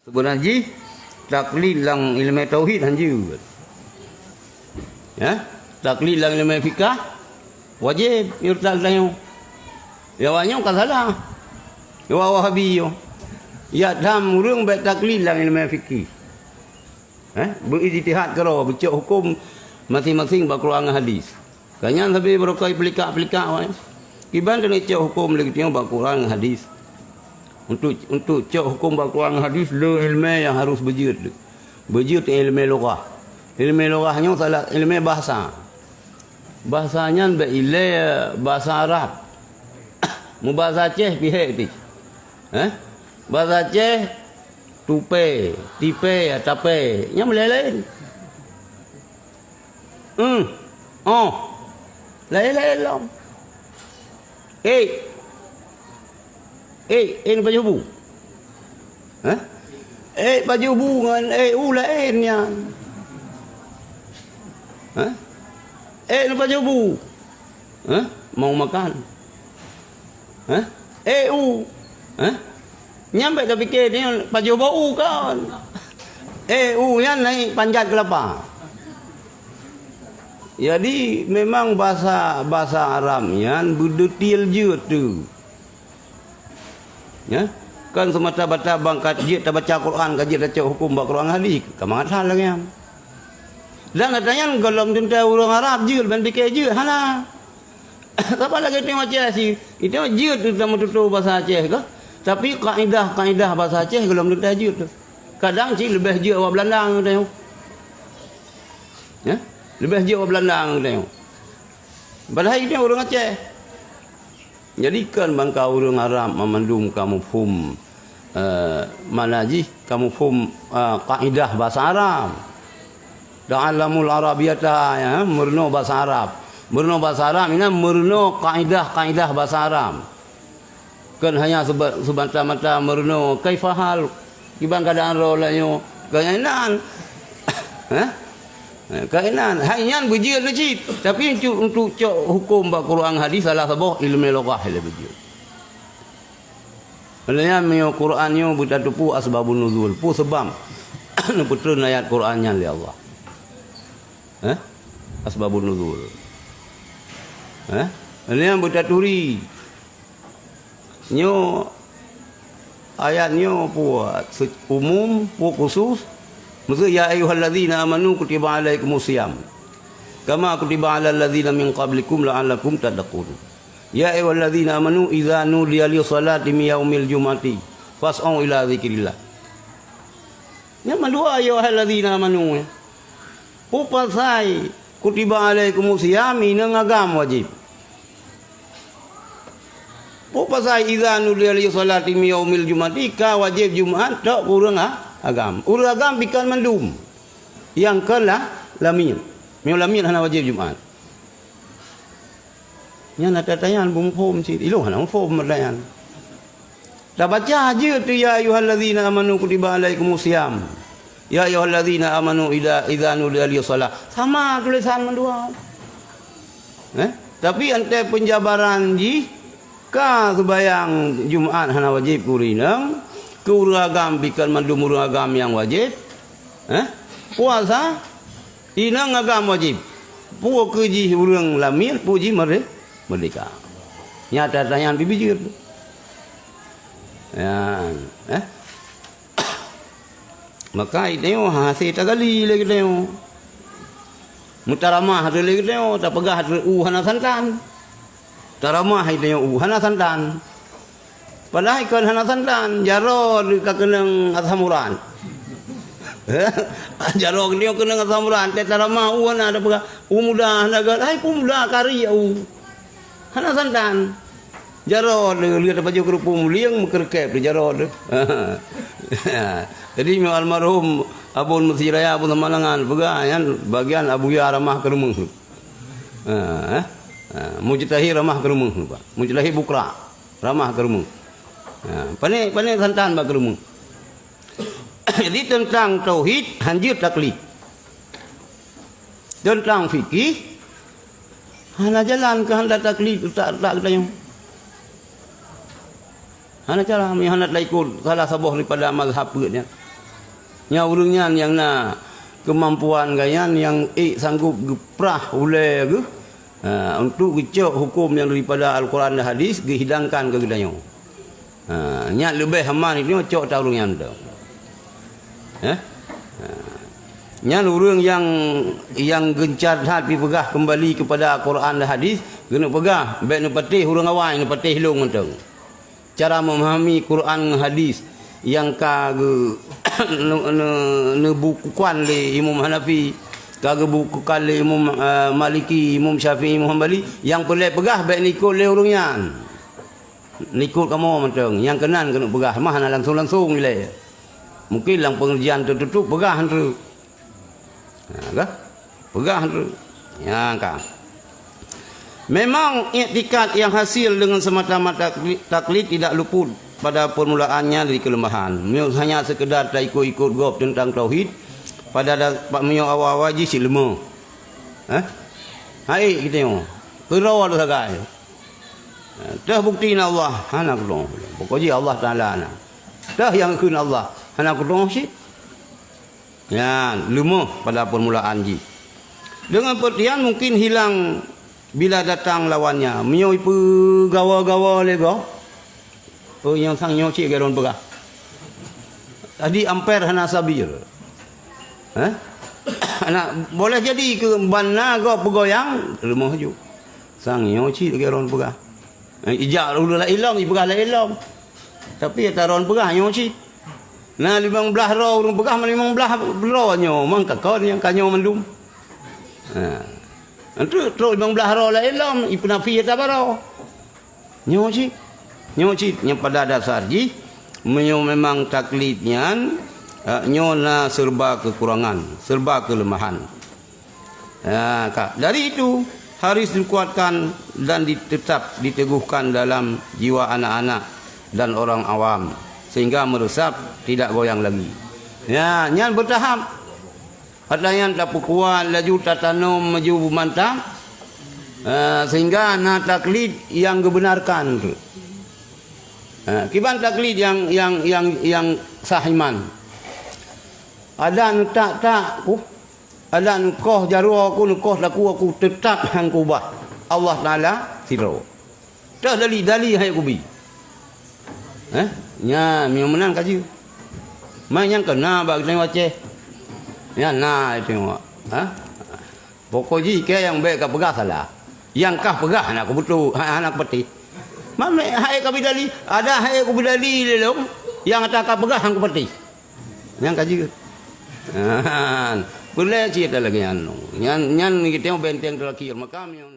Sebenarnya taklid lang ilmu tauhid hanju. Ya, taklid lang ilmu fikah wajib yurtal dayo. Ya wanyo ka salah. Ya wahabi yo. Ya dam urang baik taklid lang ilmu fikih. Berijtihad karo becok hukum masing-masing Al-Quran hadis. Kanyan tapi berokai pelika-pelika wae. Kiban kena cok hukum lagi tengok Al-Quran hadis. Untuk cok hukum Al-Quran hadis le ilmu yang harus berjud. Berjud ilmu lughah. Ilmu lughahnya salah ilmu bahasa. Bahasanya berilai bahasa Arab. Mu bahasa Aceh pihak ti. Bahasa Aceh tupe, tipe, tape. Nya lain-lain. Lain-lain lah. Ini baju bu. Baju bu dengan lainnya. Ini baju bu. Mau makan. Nyampe dah fikir ni baju bau kan. Yang naik panjat kelapa. Jadi memang bahasa Arabnya berdetil je tu. Ya, kan semata-mata bangkat je tak baca Quran, kaji baca hukum Quran hadis, kemangat hal lagi. Dan katanya kalau tentang orang Arab je dan fikir je hana. Siapa lagi tengok Aceh si? Itu je tu sama tutur bahasa Aceh ke? Tapi kaedah bahasa Aceh kalau tentang je tu. Kadang cik lebih je orang Belanda tengok. Ya? Lebih je orang Belanda tengok. Padahal ini orang Aceh. Jadikan bangka orang Arab memandung kamu faham manajih, kamu faham kaedah bahasa Arab. Da'alamul Arabiyata ya, murno bahasa Arab. Murno bahasa Arab ini murno kaedah bahasa Arab. Kan hanya semata-mata murno kaifahal ibang keadaan rolanya kainan. Kainan hanya berjil legit tapi untuk cok hukum Al-Quran hadis salah sabah ilmu lughah lebih berjil. Maknanya meo Qurannya bertatupu asbabun nuzul, pu sebab neputun ayat Qurannya li Allah. Asbabun nuzul. Maknanya bertaturi. Nyo ayatnya pu umum, pu khusus. Maksud ya ayyuhallazina amanu kutiba alaikumusiyam kama kutiba alal ladzina min qablikum la'allakum tattaqun. Ya ayyuhallazina amanu idza nudiya lis-salati min yaumil jum'ati fas'au ila dzikrillah. Ya madua ayyuhallazina amanu. Pupasai kutiba alaikumusiyam ina ngagam wajib. Pupasai idza nudiya lis-salati min yaumil jum'ati ka wajib Jumaat tak kurang agam. Urut agam bikan mandum. Yang kelah lamin. Meo lamin hana wajib Jumaat. Nya nak tanya bung phom si. Ilu hana phom melayan. Dah baca je tu ya ayyuhallazina amanu kutiba alaikumusiyam. Ya ayyuhallazina amanu idza nudiya lis-salah. Sama tulisan mendua. Tapi ante penjabaran ji ka sembayang Jumaat hana wajib kurinang. Keuragam bikan mandum uragam yang wajib. Puasa inang agam wajib. Pu keji urang lamir puji merdeka. Nyata tanyaan bibijir. Ya, maka itu hasil tagali lagi tengok. Mutaramah ada lagi tengok, tak pegah hana santan. Taramah itu hana santan. Padahal ikan hana santan, jarod kakenang athamuran. Jarod dia kenang athamuran, tetarama uana ada pega umudah naga, ai pumudah kari au. Hana santan. Jarod lihat baju kerupung liang mekerkep di jarod. Jadi almarhum Abun Mesiraya Abun Malangan pega yan bagian Abu Ya ramah ke rumah. Mujtahi ramah ke rumah, Pak. Mujtahi bukra ramah ke rumah. Pandai santan bak rumah. Jadi tentang tauhid hanjir taklid. Tentang fikih hana jalan ke handa taklid tak tayang. Hana cara mi hanat laikul salah sabah daripada mazhab dia. Nya urangnya yang na kemampuan gayan yang sanggup geprah oleh ke untuk gecok hukum yang daripada Al-Quran dan hadis dihidangkan ke gedanyo. Nya lebih aman itu cok taurungnya tu. Nya urang yang gencar hati pegah kembali kepada Al-Quran dan hadis kena pegah baik nu patih urang awai nu patih hilung mentang. Cara memahami Quran dan hadis yang kage bukukan le Imam Hanafi, kage bukukan le Imam Maliki, Imam Syafi'i, Imam Hanbali yang pelai pegah baik nikul le urungnya. Nikul kamu mentang, yang kenan kena pegah mah langsung nilai. Mungkin lang pengerjaan tertutup pegah tu. Kah? Pegah tu. Ya kan. Memang i'tikad yang hasil dengan semata-mata taklid tidak luput pada permulaannya dari kelemahan. Hanya sekedar tak ikut-ikut gop tentang tauhid pada awal-awal je si lemah. Hai kita tengok. Kerau tu sagai. Dah bukti Allah anak dong. Pokoknya Allah Taala nak. Dah yang kun Allah anak dong sih. Ya, lemah pada permulaan je. Dengan pertian mungkin hilang bila datang lawannya. Mioi pu gawa-gawa lego. Oh yang sang nyoci geron pegah. Tadi ampere hana sabir. Anak boleh jadi ke bana go pegoyang lemah ju. Sang nyoci geron pegah. Ijak dulu lah ilong, pegah lah ilong. Tapi taron pegah nyoci. Nah 15 ro urang pegah 15 ro nyo mang kakon yang kanyo mendum. Itu terus 15 ro lah ilong ipenafi ta baro. Nyoci yang pada dasar ji memang taklidnya nyona serba kekurangan, serba kelemahan. Dari itu harus dikuatkan dan tetap diteguhkan dalam jiwa anak-anak dan orang awam sehingga meresap tidak goyang lagi. Ya, nyan bertahap. Adanya tak kuat laju tatanum maju mantap sehingga na taklid yang kebenarkan tu. Kiban taklid yang sahiman. Ada nu tak ada nu koh jaru aku nu koh aku tetap hang kubah. Allah Taala siro. Dah dali hai kubi. Nya mi menang kaji. Mai yang kena bag tengok waceh. Ya na tengok. Pokoknya ke yang baik ka pegah salah. Yang kah pegah nak betul anak peti. Mana hai ka bidali? Ada hai ku bidali lelong yang tak pegah hang peti. Yang kaji. Boleh cerita lagi anu. Nyan kita benteng terakhir makam yang